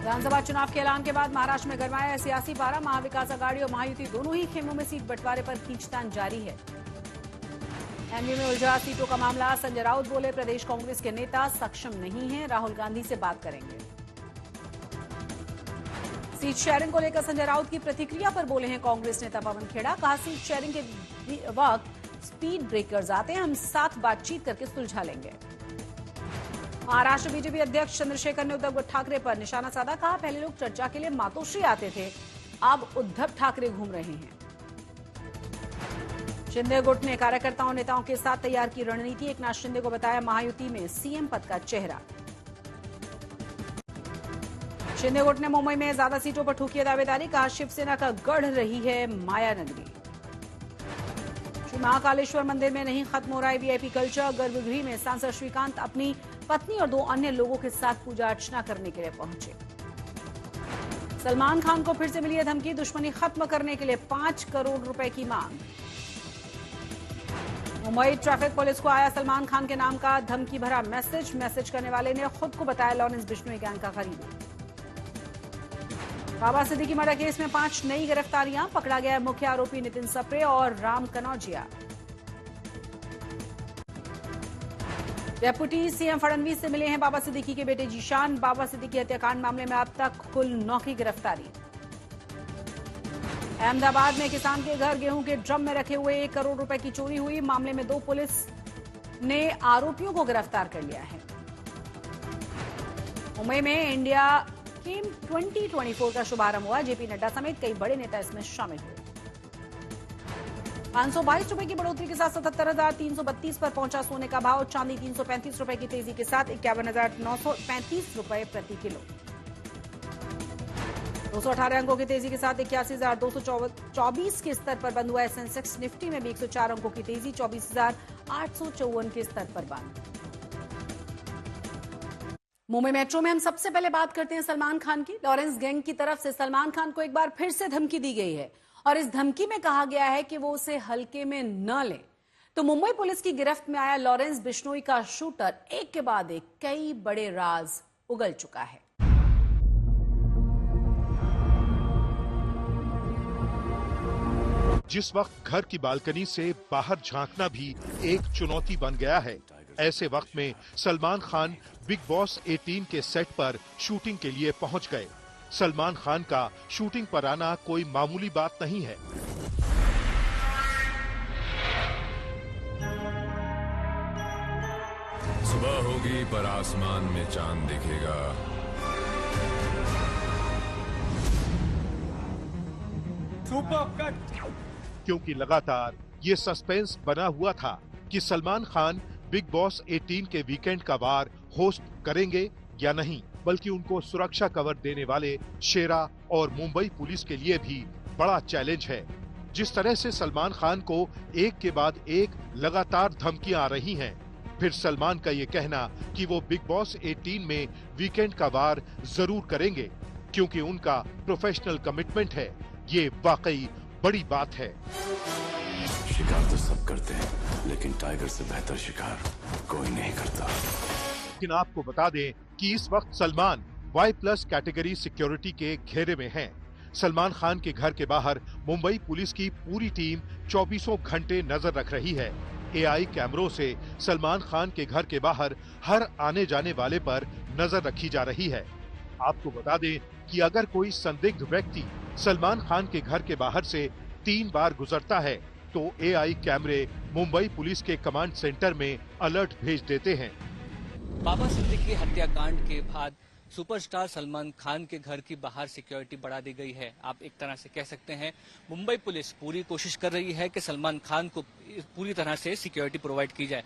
विधानसभा चुनाव के ऐलान के बाद महाराष्ट्र में गरमाया सियासी पारा। महाविकास आघाड़ी और महायुति दोनों ही खेमों में सीट बंटवारे पर खींचतान जारी है। एनडीए में उलझा सीटों का मामला। संजय राउत बोले, प्रदेश कांग्रेस के नेता सक्षम नहीं हैं, राहुल गांधी से बात करेंगे। सीट शेयरिंग को लेकर संजय राउत की प्रतिक्रिया पर बोले हैं कांग्रेस नेता पवन खेड़ा। कहा, सीट शेयरिंग के वक्त स्पीड ब्रेकर्स आते हैं, हम साथ बातचीत करके सुलझा लेंगे। महाराष्ट्र बीजेपी अध्यक्ष चंद्रशेखर ने उद्धव ठाकरे पर निशाना साधा। कहा, पहले लोग चर्चा के लिए मातोश्री आते थे, अब उद्धव ठाकरे घूम रहे हैं। शिंदे गुट ने कार्यकर्ताओं नेताओं के साथ तैयार की रणनीति। एकनाथ शिंदे को बताया महायुति में सीएम पद का चेहरा। शिंदे गुट ने मुंबई में ज्यादा सीटों पर ठोकी दावेदारी। कहा, शिवसेना का गढ़ रही है माया नगरी। श्री महाकालेश्वर मंदिर में नहीं खत्म हो रहा है वीआईपी कल्चर। गर्भगृह में सांसद श्रीकांत अपनी पत्नी और 2 अन्य लोगों के साथ पूजा अर्चना करने के लिए पहुंचे। सलमान खान को फिर से मिली है धमकी। दुश्मनी खत्म करने के लिए 5 करोड़ रुपए की मांग। मुंबई ट्रैफिक पुलिस को आया सलमान खान के नाम का धमकी भरा मैसेज करने वाले ने खुद को बताया लॉरेंस बिश्नोई गैंग का करीबी। बाबा सिद्दीकी मर्डर केस में 5 नई गिरफ्तारियां। पकड़ा गया मुख्य आरोपी नितिन सप्रे और राम कनौजिया। डेप्यूटी सीएम फडणवीस से मिले हैं बाबा सिद्दीकी के बेटे जीशान। बाबा सिद्दीकी हत्याकांड मामले में अब तक कुल 9 की गिरफ्तारी। अहमदाबाद में किसान के घर गेहूं के ड्रम में रखे हुए 1 करोड़ रुपए की चोरी हुई। मामले में 2 पुलिस ने आरोपियों को गिरफ्तार कर लिया है। मुंबई में इंडिया गेम 2024 का शुभारंभ हुआ। जेपी नड्डा समेत कई बड़े नेता इसमें शामिल हुए। 522 रुपए की बढ़ोतरी के साथ 77,332 पर पहुंचा सोने का भाव। चांदी 335 रुपए की तेजी के साथ 51,935 रुपए प्रति किलो। 218 अंकों की तेजी के साथ 81,224 के स्तर पर बंद हुआ है सेंसेक्स। निफ्टी में भी 104 अंकों की तेजी 24,854 के स्तर पर बंद। मुंबई मेट्रो में हम सबसे पहले बात करते हैं सलमान खान की। लॉरेंस गैंग की तरफ से सलमान खान को एक बार फिर से धमकी दी गई है और इस धमकी में कहा गया है कि वो उसे हल्के में न ले। तो मुंबई पुलिस की गिरफ्त में आया लॉरेंस बिश्नोई का शूटर एक के बाद एक कई बड़े राज उगल चुका है। जिस वक्त घर की बालकनी से बाहर झांकना भी एक चुनौती बन गया है, ऐसे वक्त में सलमान खान बिग बॉस 18 के सेट पर शूटिंग के लिए पहुंच गए। सलमान खान का शूटिंग पर आना कोई मामूली बात नहीं है। सुबह होगी पर आसमान में चांद दिखेगा। Super cut. क्योंकि लगातार ये सस्पेंस बना हुआ था कि सलमान खान बिग बॉस 18 के वीकेंड का वार होस्ट करेंगे या नहीं, बल्कि उनको सुरक्षा कवर देने वाले शेरा और मुंबई पुलिस के लिए भी बड़ा चैलेंज है। जिस तरह से सलमान खान को एक के बाद एक लगातार धमकियां आ रही हैं, फिर सलमान का ये कहना कि वो बिग बॉस 18 में वीकेंड का वार जरूर करेंगे क्योंकि उनका प्रोफेशनल कमिटमेंट है, ये वाकई बड़ी बात है। शिकार तो सब करते हैं, लेकिन टाइगर से बेहतर शिकार कोई नहीं करता। लेकिन आपको बता दें कि इस वक्त सलमान Y+ कैटेगरी सिक्योरिटी के घेरे में हैं। सलमान खान के घर के बाहर मुंबई पुलिस की पूरी टीम 24 घंटे नजर रख रही है। AI कैमरों से सलमान खान के घर के बाहर हर आने जाने वाले पर नजर रखी जा रही है। आपको बता दें कि अगर कोई संदिग्ध व्यक्ति सलमान खान के घर के बाहर से 3 बार गुजरता है तो AI कैमरे मुंबई पुलिस के कमांड सेंटर में अलर्ट भेज देते हैं। बाबा सिद्दीकी हत्याकांड के बाद सुपरस्टार सलमान खान के घर की बाहर सिक्योरिटी बढ़ा दी गई है। आप एक तरह से कह सकते हैं मुंबई पुलिस पूरी कोशिश कर रही है कि सलमान खान को पूरी तरह से सिक्योरिटी प्रोवाइड की जाए।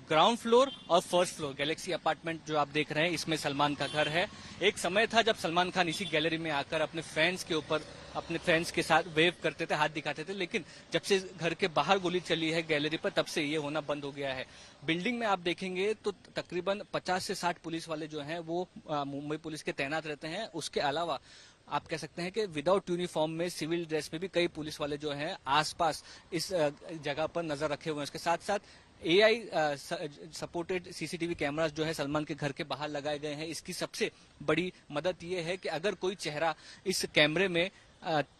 ग्राउंड फ्लोर और फर्स्ट फ्लोर गैलेक्सी अपार्टमेंट जो आप देख रहे हैं, इसमें सलमान का घर है। एक समय था जब सलमान खान इसी गैलरी में आकर अपने फैंस के साथ वेव करते थे, हाथ दिखाते थे, लेकिन जब से घर के बाहर गोली चली है गैलरी पर, तब से ये होना बंद हो गया है। बिल्डिंग में आप देखेंगे तो तकरीबन 50 से 60 पुलिस वाले जो हैं वो मुंबई पुलिस के तैनात रहते हैं। उसके अलावा आप कह सकते हैं कि विदाउट यूनिफॉर्म में सिविल ड्रेस में भी कई पुलिस वाले जो हैं आसपास इस जगह पर नजर रखे हुए हैं। उसके साथ साथ AI सपोर्टेड CCTV कैमरास जो है सलमान के घर के बाहर लगाए गए हैं। इसकी सबसे बड़ी मदद ये है कि अगर कोई चेहरा इस कैमरे में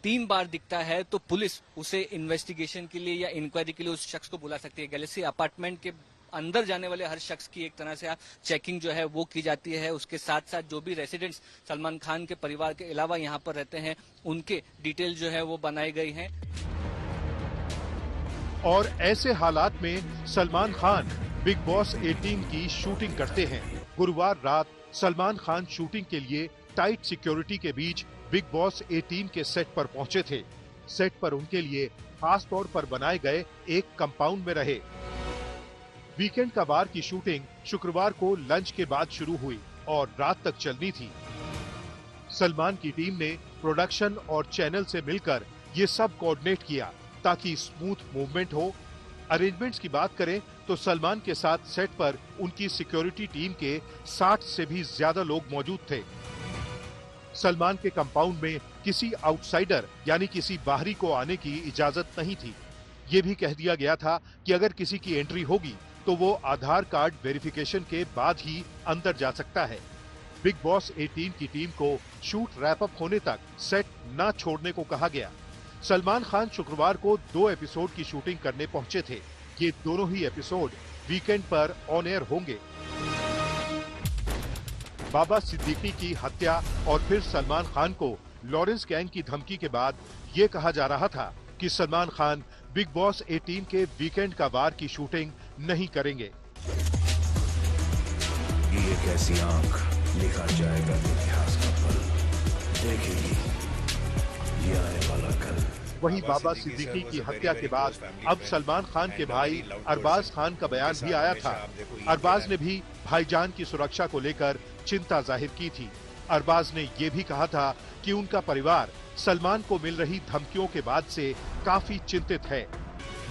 3 बार दिखता है तो पुलिस उसे इन्वेस्टिगेशन के लिए या इंक्वायरी के लिए उस शख्स को बुला सकती है। गैलेक्सी अपार्टमेंट के अंदर जाने वाले हर शख्स की एक तरह से चेकिंग जो है वो की जाती है। उसके साथ साथ जो भी रेसिडेंट्स सलमान खान के परिवार के अलावा यहाँ पर रहते हैं उनके डिटेल जो है वो बनाई गई हैं। और ऐसे हालात में सलमान खान बिग बॉस 18 की शूटिंग करते हैं। गुरुवार रात सलमान खान शूटिंग के लिए टाइट सिक्योरिटी के बीच बिग बॉस 18 के सेट पर पहुंचे थे। सेट पर उनके लिए खास तौर पर बनाए गए एक कंपाउंड में रहे। वीकेंड का वार की शूटिंग शुक्रवार को लंच के बाद शुरू हुई और रात तक चलनी थी। सलमान की टीम ने प्रोडक्शन और चैनल से मिलकर ये सब कोऑर्डिनेट किया ताकि स्मूथ मूवमेंट हो। अरेंजमेंट्स की बात करें तो सलमान के साथ सेट पर उनकी सिक्योरिटी टीम के 60 से भी ज्यादा लोग मौजूद थे। सलमान के कंपाउंड में किसी आउटसाइडर यानी किसी बाहरी को आने की इजाजत नहीं थी। ये भी कह दिया गया था कि अगर किसी की एंट्री होगी तो वो आधार कार्ड वेरिफिकेशन के बाद ही अंदर जा सकता है। बिग बॉस 18 की टीम को शूट रैप अप होने तक सेट न छोड़ने को कहा गया। सलमान खान शुक्रवार को 2 एपिसोड की शूटिंग करने पहुंचे थे। ये दोनों ही एपिसोड वीकेंड पर ऑन एयर होंगे। बाबा सिद्दीकी की हत्या और फिर सलमान खान को लॉरेंस गैंग की धमकी के बाद ये कहा जा रहा था कि सलमान खान बिग बॉस 18 के वीकेंड का वार की शूटिंग नहीं करेंगे। ये कैसी आंख लिखा जाएगा इतिहास का पल, देखेगी ये आने वाला कल। वहीं बाबा सिद्दीकी की हत्या के बाद अब सलमान खान के भाई अरबाज खान का बयान भी आया था। अरबाज ने भी भाईजान की सुरक्षा को लेकर चिंता जाहिर की थी। अरबाज ने ये भी कहा था कि उनका परिवार सलमान को मिल रही धमकियों के बाद से काफी चिंतित है।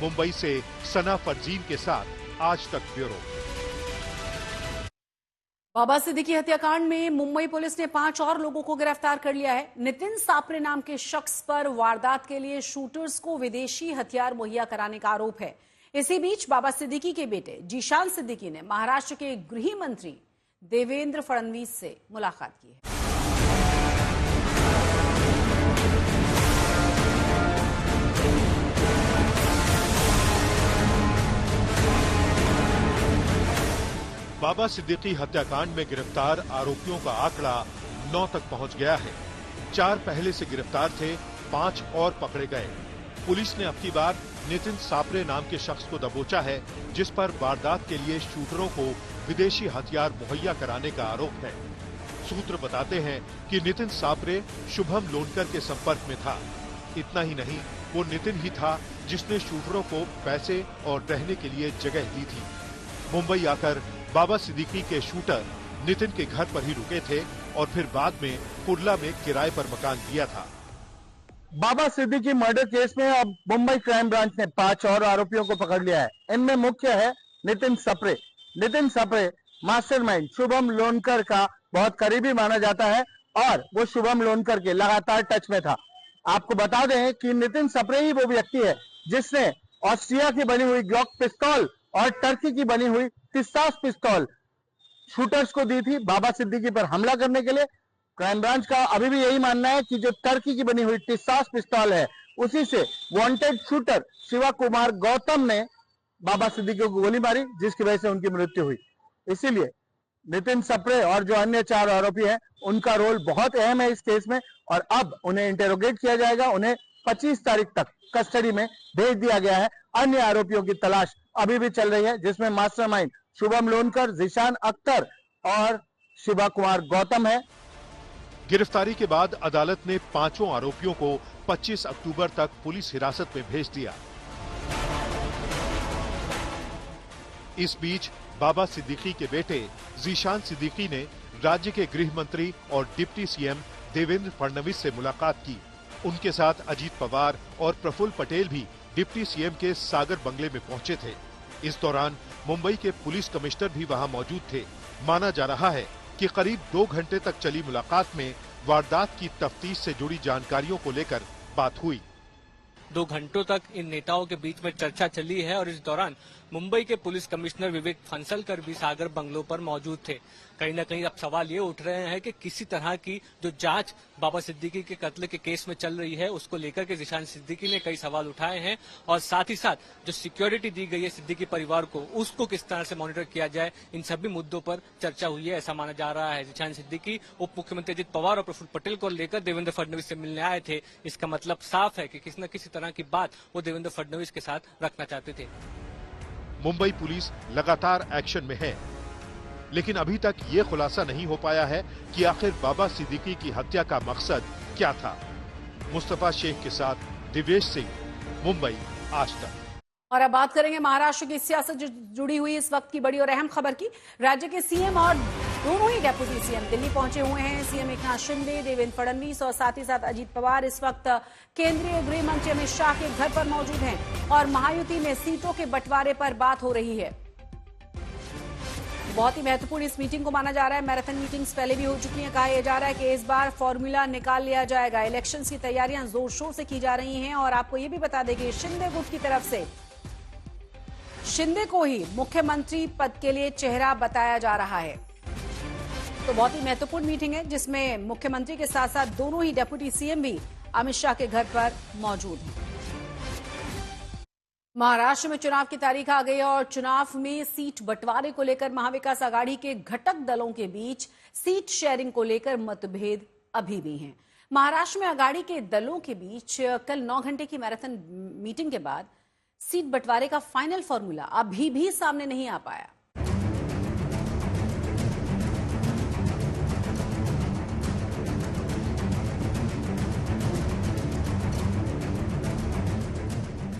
मुंबई से सना फरजीन के साथ आज तक ब्यूरो। बाबा सिद्दीकी हत्याकांड में मुंबई पुलिस ने 5 और लोगों को गिरफ्तार कर लिया है। नितिन सापरे नाम के शख्स पर वारदात के लिए शूटर्स को विदेशी हथियार मुहैया कराने का आरोप है। इसी बीच बाबा सिद्दीकी के बेटे जीशान सिद्दीकी ने महाराष्ट्र के गृह मंत्री देवेंद्र फडणवीस से मुलाकात की है। बाबा सिद्दीकी हत्याकांड में गिरफ्तार आरोपियों का आंकड़ा 9 तक पहुंच गया है। 4 पहले से गिरफ्तार थे, 5 और पकड़े गए। पुलिस ने अब की बार नितिन सापरे नाम के शख्स को दबोचा है, जिस पर वारदात के लिए शूटरों को विदेशी हथियार मुहैया कराने का आरोप है। सूत्र बताते हैं कि नितिन सापरे शुभम लोनकर के संपर्क में था। इतना ही नहीं, वो नितिन ही था जिसने शूटरों को पैसे और रहने के लिए जगह दी थी। मुंबई आकर बाबा सिद्दीकी के शूटर नितिन के घर पर ही रुके थे और फिर बाद में कुर्ला में किराए पर मकान लिया था। बाबा सिद्दीकी मर्डर केस में अब मुंबई क्राइम ब्रांच ने 5 और आरोपियों को पकड़ लिया है। इनमें मुख्य है नितिन सप्रे। नितिन सप्रे मास्टरमाइंड शुभम लोनकर का बहुत करीबी माना जाता है और वो शुभम लोनकर के लगातार टच में था। आपको बता दें कि नितिन सप्रे ही वो व्यक्ति है जिसने ऑस्ट्रिया की बनी हुई ग्लॉक पिस्तौल और टर्की की बनी हुई टिस्सास पिस्तौल शूटर्स को दी थी बाबा सिद्दीकी पर हमला करने के लिए। क्राइम ब्रांच का अभी भी यही मानना है कि जो टर्की की बनी हुई टिस्सास पिस्तौल है उसी से वांटेड शूटर शिवा कुमार गौतम ने बाबा सिद्दीकी को गोली मारी, जिसकी वजह से उनकी मृत्यु हुई। इसीलिए नितिन सप्रे और जो अन्य 4 आरोपी हैं उनका रोल बहुत अहम है इस केस में और अब उन्हें इंटेरोगेट किया जाएगा। उन्हें 25 तारीख तक कस्टडी में भेज दिया गया है। अन्य आरोपियों की तलाश अभी भी चल रही है, जिसमें मास्टरमाइंड शुभम लोनकर, जीशान अख्तर और शिवा कुमार गौतम है। गिरफ्तारी के बाद अदालत ने 5 आरोपियों को 25 अक्टूबर तक पुलिस हिरासत में भेज दिया। इस बीच बाबा सिद्दीकी के बेटे जीशान सिद्दीकी ने राज्य के गृह मंत्री और डिप्टी सीएम देवेंद्र फडणवीस से मुलाकात की। उनके साथ अजीत पवार और प्रफुल्ल पटेल भी डिप्टी सीएम के सागर बंगले में पहुंचे थे। इस दौरान मुंबई के पुलिस कमिश्नर भी वहां मौजूद थे। माना जा रहा है कि करीब 2 घंटे तक चली मुलाकात में वारदात की तफ्तीश से जुड़ी जानकारियों को लेकर बात हुई। 2 घंटों तक इन नेताओं के बीच में चर्चा चली है और इस दौरान मुंबई के पुलिस कमिश्नर विवेक फंसलकर भी सागर बंगलो पर मौजूद थे। कहीं न कहीं अब सवाल ये उठ रहे हैं कि किसी तरह की जो जांच बाबा सिद्दीकी के कत्ल के केस में चल रही है उसको लेकर के जीशान सिद्दीकी ने कई सवाल उठाए हैं और साथ ही साथ जो सिक्योरिटी दी गई है सिद्दीकी परिवार को उसको किस तरह से मॉनिटर किया जाए, इन सभी मुद्दों पर चर्चा हुई है ऐसा माना जा रहा है। जीशान सिद्दीकी उप मुख्यमंत्री अजित पवार और प्रफुल्ल पटेल को लेकर देवेंद्र फडणवीस से मिलने आए थे। इसका मतलब साफ है कि किसी न किसी तरह की बात वो देवेंद्र फडणवीस के साथ रखना चाहते थे। मुंबई पुलिस लगातार एक्शन में है, लेकिन अभी तक ये खुलासा नहीं हो पाया है कि आखिर बाबा सिद्दीकी की हत्या का मकसद क्या था। मुस्तफा शेख के साथ दिवेश सिंह, मुंबई, आज तक। और अब बात करेंगे महाराष्ट्र की सियासत से जुड़ी हुई इस वक्त की बड़ी और अहम खबर की। राज्य के सीएम और दोनों ही डेप्यूटी सीएम दिल्ली पहुंचे हुए हैं। सीएम एकनाथ शिंदे, देवेंद्र फडणवीस और साथ ही साथ अजित पवार इस वक्त केंद्रीय गृह मंत्री अमित शाह के घर पर मौजूद हैं और महायुति में सीटों के बंटवारे पर बात हो रही है। बहुत ही महत्वपूर्ण इस मीटिंग को माना जा रहा है। मैराथन मीटिंग्स पहले भी हो चुकी हैं। कहा यह जा रहा है कि इस बार फॉर्मूला निकाल लिया जाएगा। इलेक्शंस की तैयारियां जोर शोर से की जा रही हैं और आपको यह भी बता दें कि शिंदे गुट की तरफ से शिंदे को ही मुख्यमंत्री पद के लिए चेहरा बताया जा रहा है। तो बहुत ही महत्वपूर्ण मीटिंग है जिसमें मुख्यमंत्री के साथ साथ दोनों ही डेप्यूटी सीएम भी अमित शाह के घर पर मौजूद हैं। महाराष्ट्र में चुनाव की तारीख आ गई और चुनाव में सीट बंटवारे को लेकर महाविकास आघाड़ी के घटक दलों के बीच सीट शेयरिंग को लेकर मतभेद अभी भी हैं। महाराष्ट्र में आघाड़ी के दलों के बीच कल 9 घंटे की मैराथन मीटिंग के बाद सीट बंटवारे का फाइनल फॉर्मूला अभी भी सामने नहीं आ पाया।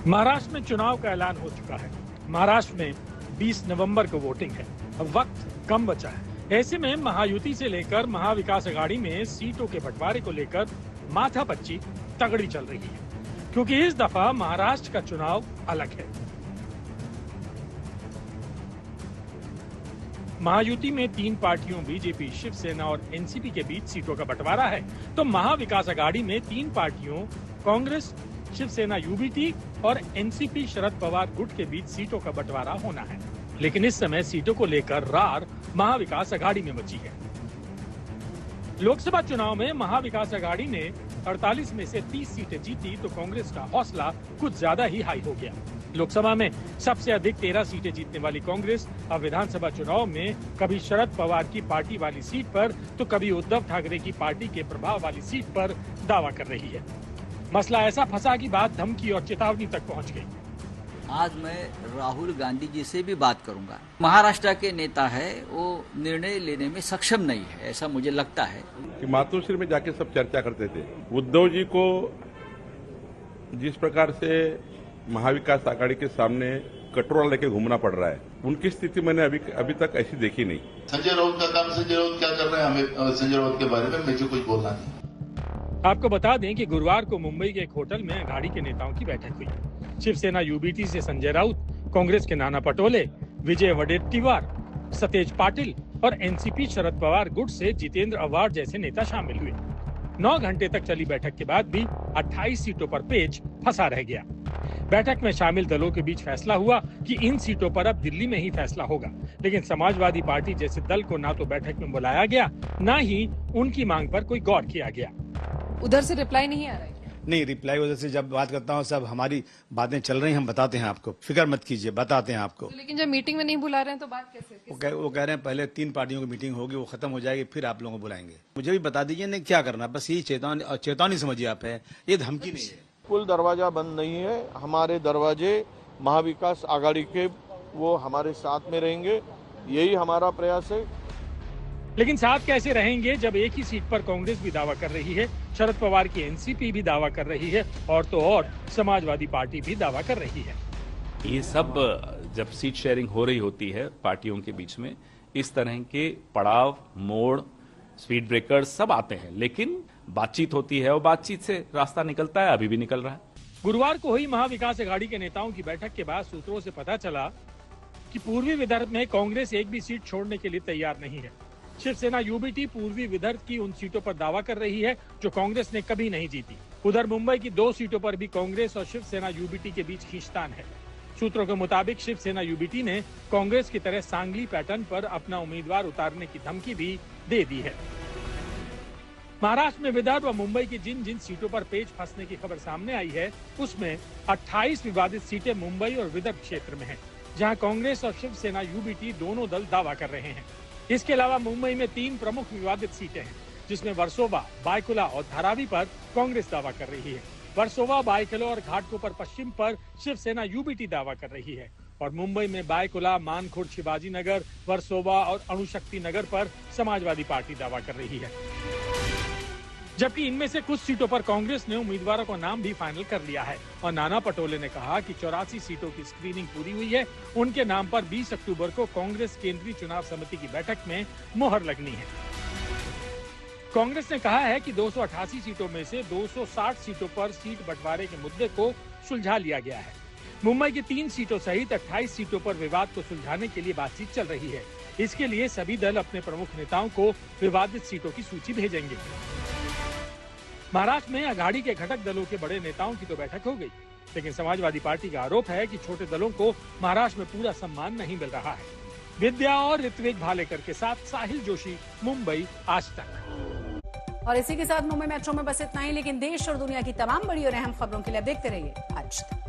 महाराष्ट्र में चुनाव का ऐलान हो चुका है। महाराष्ट्र में 20 नवंबर को वोटिंग है। अब वक्त कम बचा है। ऐसे में महायुति से लेकर महाविकास आघाड़ी में सीटों के बंटवारे को लेकर माथापच्ची तगड़ी चल रही है, क्योंकि इस दफा महाराष्ट्र का चुनाव अलग है। महायुति में 3 पार्टियों बीजेपी, शिवसेना और एनसीपी के बीच सीटों का बंटवारा है, तो महाविकास आघाड़ी में 3 पार्टियों कांग्रेस, शिवसेना यूबीटी और एनसीपी शरद पवार गुट के बीच सीटों का बंटवारा होना है। लेकिन इस समय सीटों को लेकर रार महाविकास आघाड़ी में मची है। लोकसभा चुनाव में महाविकास आघाड़ी ने 48 में से 30 सीटें जीती तो कांग्रेस का हौसला कुछ ज्यादा ही हाई हो गया। लोकसभा में सबसे अधिक 13 सीटें जीतने वाली कांग्रेस अब विधानसभा चुनाव में कभी शरद पवार की पार्टी वाली सीट पर तो कभी उद्धव ठाकरे की पार्टी के प्रभाव वाली सीट पर दावा कर रही है। मसला ऐसा फंसा कि बात धमकी और चेतावनी तक पहुंच गई। आज मैं राहुल गांधी जी से भी बात करूंगा। महाराष्ट्र के नेता है, वो निर्णय लेने में सक्षम नहीं है, ऐसा मुझे लगता है। कि मातोश्री में जाके सब चर्चा करते थे। उद्धव जी को जिस प्रकार से महाविकास आघाड़ी के सामने कटोरा लेके घूमना पड़ रहा है, उनकी स्थिति मैंने अभी तक ऐसी देखी नहीं। संजय राउत का काम, संजय राउत क्या कर रहे हैं, हमें संजय राउत के बारे में मुझे कुछ बोलना नहीं। आपको बता दें कि गुरुवार को मुंबई के एक होटल में आघाड़ी के नेताओं की बैठक हुई। शिवसेना यूबीटी से संजय राउत, कांग्रेस के नाना पटोले, विजय वडेट्टीवार, सतेज पाटिल और एनसीपी शरद पवार गुट से जितेंद्र अवार्ड जैसे नेता शामिल हुए। 9 घंटे तक चली बैठक के बाद भी 28 सीटों पर पेच फंसा रह गया। बैठक में शामिल दलों के बीच फैसला हुआ कि इन सीटों पर अब दिल्ली में ही फैसला होगा, लेकिन समाजवादी पार्टी जैसे दल को ना तो बैठक में बुलाया गया, ना ही उनकी मांग पर कोई गौर किया गया। उधर से रिप्लाई नहीं आ रहा है? नहीं, रिप्लाई उधर से जब बात करता हूँ सब हमारी बातें चल रही हैं, हम बताते हैं आपको, फिक्र मत कीजिए, बताते हैं आपको। लेकिन जब मीटिंग में नहीं बुला रहे हैं तो बात कैसे? वो कह रहे हैं पहले 3 पार्टियों की मीटिंग होगी, वो खत्म हो जाएगी, फिर आप लोगों को बुलाएंगे। मुझे भी बता दीजिए नहीं क्या करना, बस यही चेतावनी समझिए आप, है ये धमकी नहीं है। कुल दरवाजा बंद नहीं है, हमारे दरवाजे महाविकास आघाड़ी के वो हमारे साथ में रहेंगे, यही हमारा प्रयास है। लेकिन साथ कैसे रहेंगे जब एक ही सीट पर कांग्रेस भी दावा कर रही है, शरद पवार की एनसीपी भी दावा कर रही है और तो और समाजवादी पार्टी भी दावा कर रही है। ये सब जब सीट शेयरिंग हो रही होती है पार्टियों के बीच में, इस तरह के पड़ाव, मोड़, स्पीड ब्रेकर्स सब आते हैं, लेकिन बातचीत होती है और बातचीत से रास्ता निकलता है, अभी भी निकल रहा है। गुरुवार को हुई महाविकास आघाड़ी के नेताओं की बैठक के बाद सूत्रों से पता चला कि पूर्वी विदर्भ में कांग्रेस एक भी सीट छोड़ने के लिए तैयार नहीं है। शिवसेना यूबीटी पूर्वी विदर्भ की उन सीटों पर दावा कर रही है जो कांग्रेस ने कभी नहीं जीती। उधर मुंबई की 2 सीटों पर भी कांग्रेस और शिवसेना यूबीटी के बीच खींचतान है। सूत्रों के मुताबिक शिवसेना यूबीटी ने कांग्रेस की तरह सांगली पैटर्न पर अपना उम्मीदवार उतारने की धमकी भी दे दी है। महाराष्ट्र में विदर्भ व मुंबई की जिन जिन सीटों पर पेच फंसने की खबर सामने आई है, उसमें 28 विवादित सीटें मुंबई और विदर्भ क्षेत्र में हैं, जहां कांग्रेस और शिवसेना यूबीटी दोनों दल दावा कर रहे हैं। इसके अलावा मुंबई में 3 प्रमुख विवादित सीटें हैं, जिसमें वर्सोवा, बायकुला और धारावी पर कांग्रेस दावा कर रही है। वर्सोवा, बायकुला और घाटकोपर पश्चिम पर शिवसेना यूबीटी दावा कर रही है और मुंबई में बायकुला, मानखुर्द, शिवाजी नगर, वर्सोवा और अणुशक्ति नगर पर समाजवादी पार्टी दावा कर रही है। जबकि इनमें से कुछ सीटों पर कांग्रेस ने उम्मीदवारों का नाम भी फाइनल कर लिया है और नाना पटोले ने कहा कि 84 सीटों की स्क्रीनिंग पूरी हुई है। उनके नाम पर 20 अक्टूबर को कांग्रेस केंद्रीय चुनाव समिति की बैठक में मुहर लगनी है। कांग्रेस ने कहा है कि 288 सीटों में से 260 सीटों पर सीट बंटवारे के मुद्दे को सुलझा लिया गया है। मुंबई की 3 सीटों सहित 28 सीटों पर विवाद को सुलझाने के लिए बातचीत चल रही है। इसके लिए सभी दल अपने प्रमुख नेताओं को विवादित सीटों की सूची भेजेंगे। महाराष्ट्र में अघाड़ी के घटक दलों के बड़े नेताओं की तो बैठक हो गई, लेकिन समाजवादी पार्टी का आरोप है कि छोटे दलों को महाराष्ट्र में पूरा सम्मान नहीं मिल रहा है। विद्या और ऋत्विक भालेकर के साथ साहिल जोशी, मुंबई, आज तक। और इसी के साथ मुंबई मेट्रो में बस इतना ही, लेकिन देश और दुनिया की तमाम बड़ी और अहम खबरों के लिए देखते रहिए आज तक।